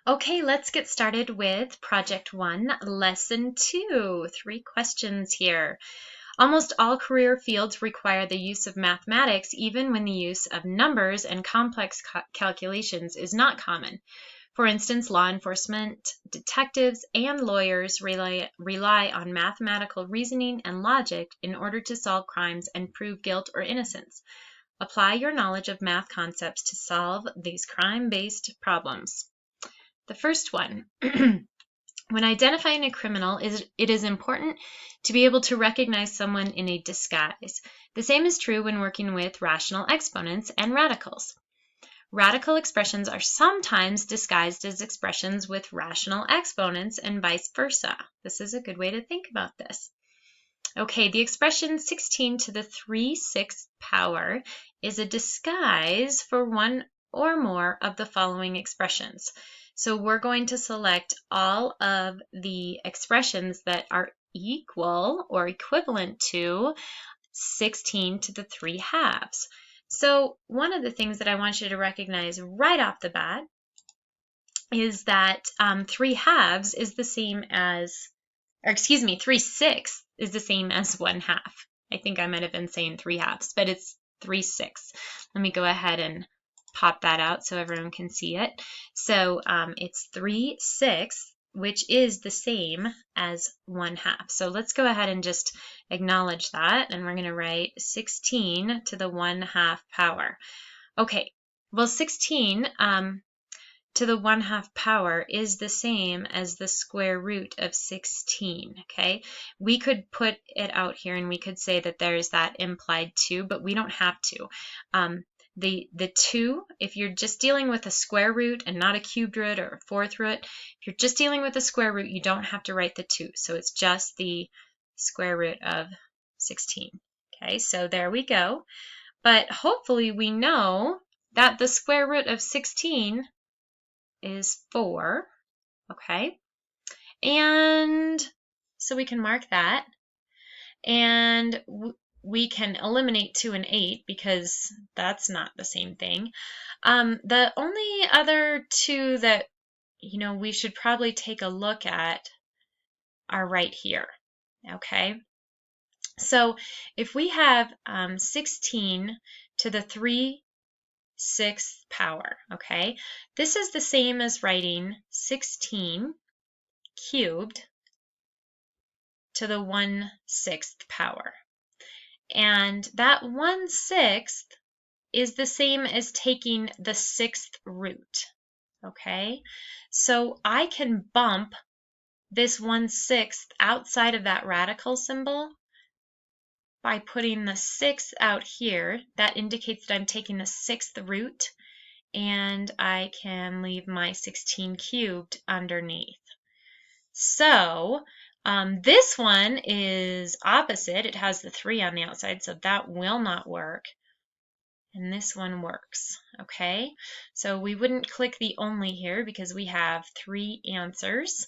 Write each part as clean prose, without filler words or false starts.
Okay, let's get started with Project 1, Lesson 2. 3 questions here. Almost all career fields require the use of mathematics, even when the use of numbers and complex calculations is not common. For instance, law enforcement, detectives, and lawyers rely on mathematical reasoning and logic in order to solve crimes and prove guilt or innocence. Apply your knowledge of math concepts to solve these crime-based problems. The first one, when identifying a criminal, it is important to be able to recognize someone in a disguise. The same is true when working with rational exponents and radicals. Radical expressions are sometimes disguised as expressions with rational exponents and vice versa. This is a good way to think about this. Okay, the expression 16 to the 3/6 power is a disguise for one or more of the following expressions. So we're going to select all of the expressions that are equal or equivalent to 16 to the 3/2. So one of the things that I want you to recognize right off the bat is that 3/2 is the same as, or excuse me, 3/6 is the same as 1/2. I think I might have been saying 3/2, but it's 3/6. Let me go ahead and pop that out so everyone can see it. So it's 3/6, which is the same as 1/2. So let's go ahead and just acknowledge that, and we're going to write 16 to the 1/2 power. Okay, well 16 to the 1/2 power is the same as the square root of 16, okay? We could put it out here and we could say that there's that implied 2, but we don't have to. The 2, if you're just dealing with a square root and not a cubed root or a fourth root, if you're just dealing with a square root, you don't have to write the 2. So it's just the square root of 16, okay? So there we go. But hopefully we know that the square root of 16 is 4, okay? And so we can mark that. And we can eliminate 2 and 8 because that's not the same thing. The only other 2 that, we should probably take a look at are right here, okay? So if we have 16 to the 3/6 power, okay? This is the same as writing 16 cubed to the 1/6 power. And that 1/6 is the same as taking the 6th root, okay? So I can bump this 1/6 outside of that radical symbol by putting the 6 out here. That indicates that I'm taking the 6th root, and I can leave my 16 cubed underneath. So this one is opposite. It has the 3 on the outside, so that will not work. And this one works, okay? So we wouldn't click the only here because we have 3 answers.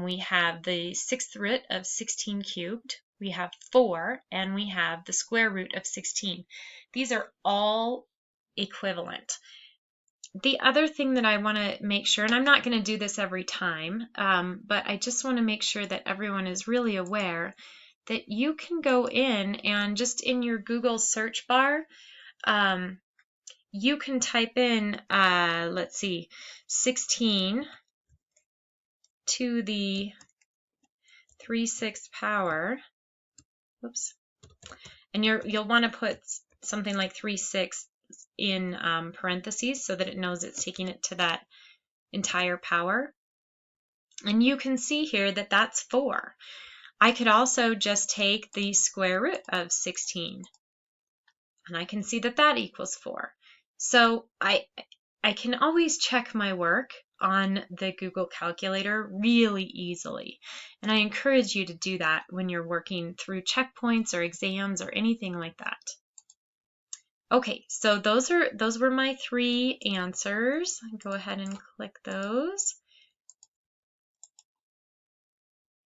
We have the 6th root of 16 cubed, we have 4, and we have the square root of 16. These are all equivalent. The other thing that I want to make sure, and I'm not going to do this every time, but I just want to make sure that everyone is really aware that you can go in and just in your Google search bar, you can type in, let's see, 16 to the 3/6 power, oops, and you'll want to put something like 3/6 in parentheses so that it knows it's taking it to that entire power. And you can see here that that's 4. I could also just take the square root of 16, and I can see that that equals 4. So I can always check my work on the Google Calculator really easily. And I encourage you to do that when you're working through checkpoints or exams or anything like that. Okay, so those were my 3 answers. Go ahead and click those.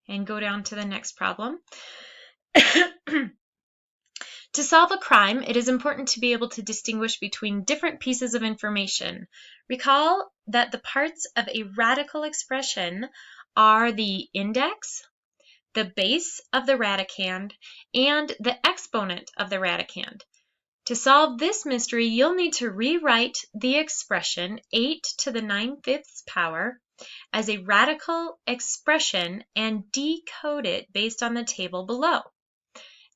And go down to the next problem. To solve a crime, it is important to be able to distinguish between different pieces of information. Recall that the parts of a radical expression are the index, the base of the radicand, and the exponent of the radicand. To solve this mystery, you'll need to rewrite the expression 8 to the 9/5 power as a radical expression and decode it based on the table below.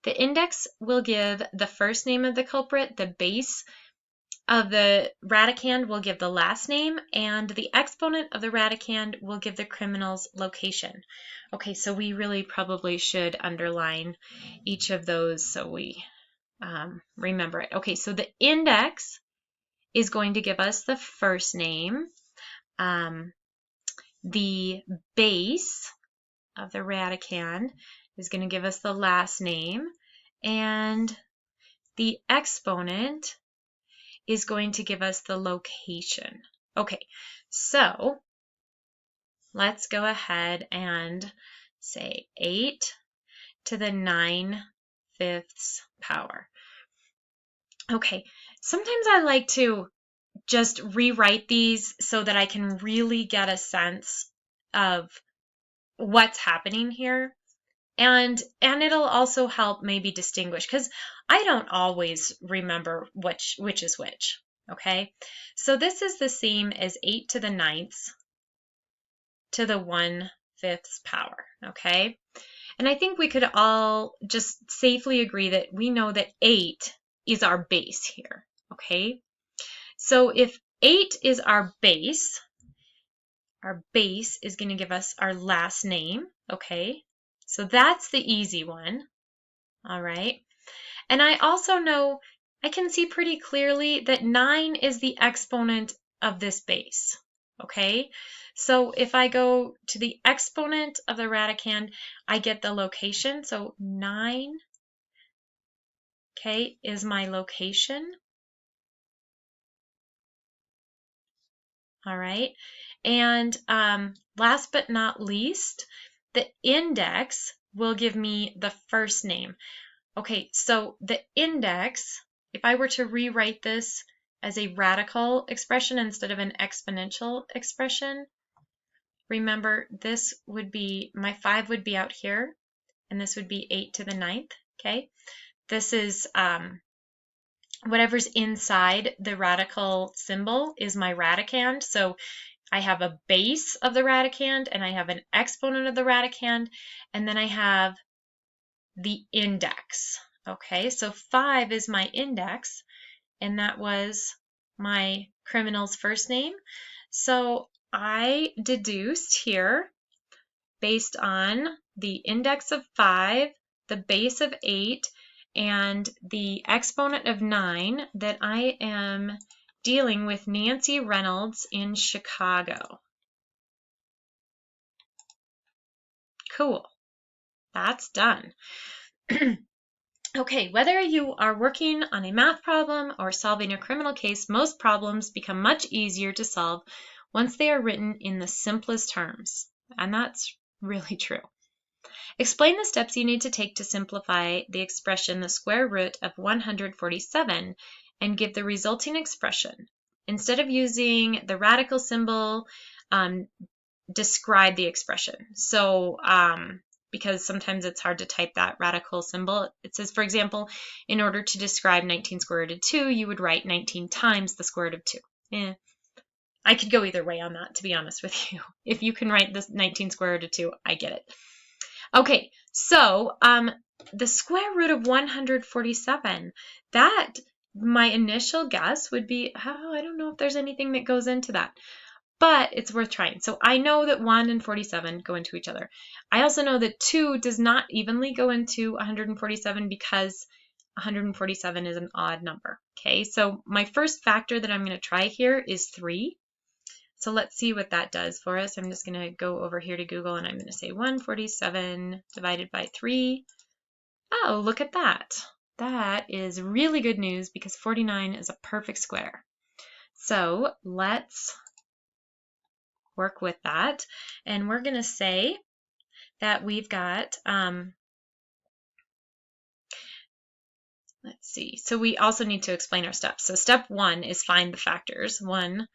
The index will give the first name of the culprit, the base of the radicand will give the last name, and the exponent of the radicand will give the criminal's location. Okay, so we really probably should underline each of those so we remember it. Okay, so the index is going to give us the first name. The base of the radicand is going to give us the last name, and the exponent is going to give us the location. Okay, so let's go ahead and say 8 to the 9/5 power. Okay, sometimes I like to just rewrite these so that I can really get a sense of what's happening here. And it'll also help maybe distinguish, because I don't always remember which is which. Okay, so this is the same as 8 to the 9th to the 1/5 power. Okay, and I think we could all just safely agree that we know that 8 is our base here. Okay, so if 8 is our base is going to give us our last name. Okay, so that's the easy one. All right, and I also know, I can see pretty clearly that 9 is the exponent of this base. Okay, so if I go to the exponent of the radicand, I get the location. So 9, okay, is my location. All right, and last but not least, the index will give me the first name. Okay, so the index, if I were to rewrite this as a radical expression instead of an exponential expression, remember this would be, my 5 would be out here, and this would be 8 to the 9th, okay? This is whatever's inside the radical symbol is my radicand. So I have a base of the radicand, and I have an exponent of the radicand, and then I have the index. Okay, so 5 is my index, and that was my criminal's first name. So I deduced here, based on the index of 5, the base of 8, and the exponent of 9, that I am dealing with Nancy Reynolds in Chicago. Cool. That's done. Okay, whether you are working on a math problem or solving a criminal case, most problems become much easier to solve once they are written in the simplest terms. And that's really true. Explain the steps you need to take to simplify the expression the square root of 147 and give the resulting expression. Instead of using the radical symbol, describe the expression. So, because sometimes it's hard to type that radical symbol. It says, for example, in order to describe 19 square root of 2, you would write 19 times the square root of 2. I could go either way on that, to be honest with you. If you can write this 19 square root of 2, I get it. Okay, so the square root of 147, that, my initial guess would be, I don't know if there's anything that goes into that, but it's worth trying. So I know that 1 and 47 go into each other. I also know that 2 does not evenly go into 147 because 147 is an odd number. Okay, so my first factor that I'm going to try here is 3. So let's see what that does for us. I'm just going to go over here to Google, and I'm going to say 147 divided by 3. Oh, look at that. That is really good news because 49 is a perfect square. So let's work with that, and we're going to say that we've got let's see. So we also need to explain our steps. So step 1 is find the factors. 1,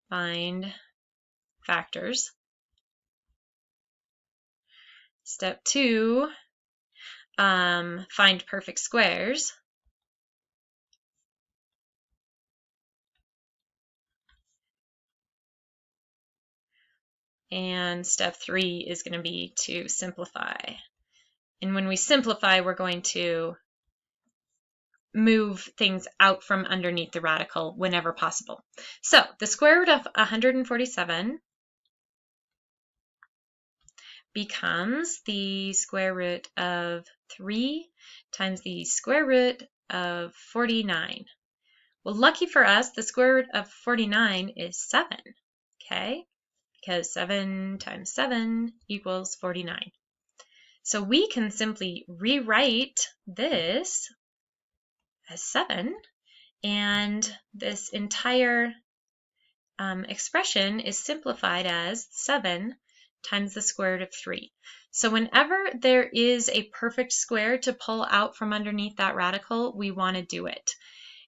find factors. Step 2, find perfect squares. And step 3 is going to be to simplify. And when we simplify, we're going to move things out from underneath the radical whenever possible. So the square root of 147 becomes the square root of 3 times the square root of 49. Well, lucky for us, the square root of 49 is 7, okay? Because 7 times 7 equals 49. So we can simply rewrite this as 7, and this entire expression is simplified as 7 times the square root of 3. So whenever there is a perfect square to pull out from underneath that radical, we want to do it.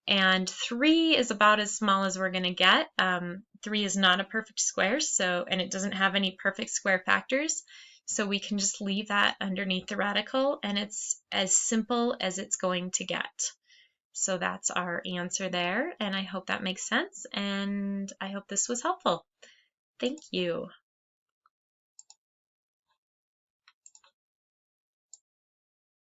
And 3 is about as small as we're going to get. 3 is not a perfect square, and it doesn't have any perfect square factors. So we can just leave that underneath the radical, and it's as simple as it's going to get. So that's our answer there, and I hope that makes sense, and I hope this was helpful. Thank you.